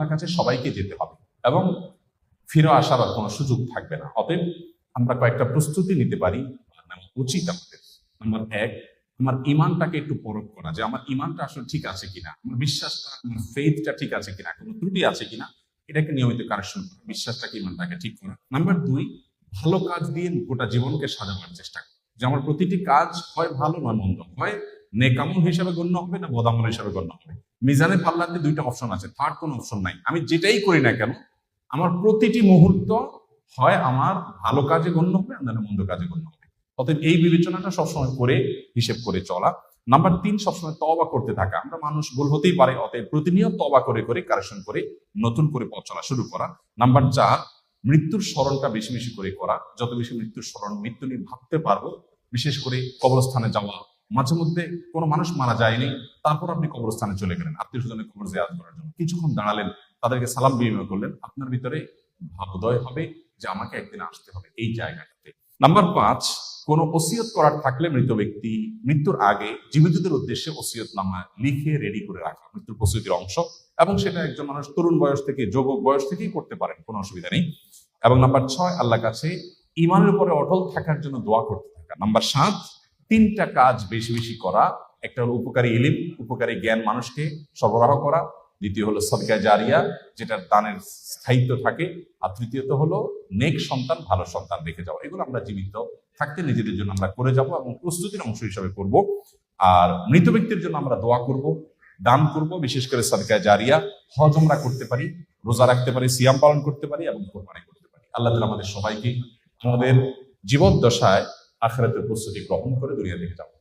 আপনার কাছে সবাইকে যেতে হবে এবং ফিরে আসার আর কোনো সুযোগ থাকবে না। অতএব আমরা কয়েকটা প্রস্তুতি নিতে পারি, উচিত আমাদের। নাম্বার 1, আমার ইমানটাকে একটু পরখ করা, যে আমার ইমানটা আসলে ঠিক আছে কিনা, আমার বিশ্বাসটা, আমার ফেইথটা ঠিক আছে কিনা, কোনো ত্রুটি আছে কিনা, এটাকে নিয়মিত কারেকশন করা, বিশ্বাসটাকে, ইমানটাকে ঠিক করা। নাম্বার 2, ভালো কাজ দিয়ে গোটা জীবনকে সাজানোর চেষ্টা করা, যে আমার প্রতিটি কাজ হয় ভালো নয় মন্দ, হয় নেকামল হিসাবে গণ্য হবে না বদামল হিসাবে গণ্য হবে। মিজানে পাল্লাতে দুইটা অপশন আছে, থার্ড কোনো অপশন নাই। আমি যেটাই করি না কেন আমার প্রতিটি মুহূর্ত হয় আমার ভালো কাজে গণ্য হবে, না মন্দ কাজে গণ্য হবে। অতএব এই বিবেচনাটা সবসময় করে হিসেব করে চলা। নাম্বার 3, সবসময় তওবা করতে থাকা। আমরা মানুষ, ভুল হতেই পারে, অতএব প্রতিনিয়ত তওবা করে করে কারেকশন করে নতুন করে পথ চলা শুরু করা। নাম্বার 4, মৃত্যুর স্মরণটা বেশি বেশি করে করা। যত বেশি মৃত্যুর স্মরণ, মৃত্যু নিয়ে ভাবতে পারবো, বিশেষ করে কবরস্থানে যাওয়া। মাঝে মধ্যে কোনো মানুষ মারা যায়নি, তারপর আপনি কবরস্থানে চলে গেলেন আত্মীয় স্বজনের কবর জিয়ারত করার জন্য, কিছুক্ষণ দাঁড়ালেন, তাদেরকে সালাম বিনিময় করলেন, আপনার ভিতরে ভাবোদয় হবে যে আমাকে একদিন আসতে হবে এই জায়গাটাতে। নাম্বার 5, কোনো ওসিয়ত করার থাকলে মৃত ব্যক্তি মৃত্যুর আগে জীবিতদের উদ্দেশ্যে ওসিয়তনামা লিখে রেডি করে রাখা, মৃত্যুর প্রস্তুতির অংশ। এবং সেটা একজন মানুষ তরুণ বয়স থেকে, যুবক বয়স থেকেই করতে পারেন, কোনো অসুবিধা নেই। এবং নাম্বার 6, আল্লাহর কাছে ইমানের উপরে অটল থাকার জন্য দোয়া করতে থাকা। নাম্বার 7, 3টা কাজ বেশি বেশি করা। একটা হলো উপকারী ইলম, উপকারী জ্ঞান মানুষকে সরবরাহ করা। দ্বিতীয় হলো সদকা জারিয়া, যেটার দানের স্থায়িত্ব থাকে। আর তৃতীয়ত হলো নেক সন্তান, ভালো সন্তান রেখে যাওয়া। এগুলো আমরা জীবিত থাকতে নিজেদের জন্য আমরা করে যাব এবং প্রস্তুতির অংশ হিসাবে করব। আর মৃত ব্যক্তির জন্য আমরা দোয়া করব, দান করব, বিশেষ করে সদকা জারিয়া। হজ আমরা করতে পারি, রোজা রাখতে পারি, সিয়াম পালন করতে পারি এবং কোরবানি করতে পারি। আল্লাহ তাআলা আমাদের সবাইকে আমাদের জীবদ্দশায় আখিরাতের প্রস্তুতি গ্রহণ করে দুনিয়া থেকে যাবো।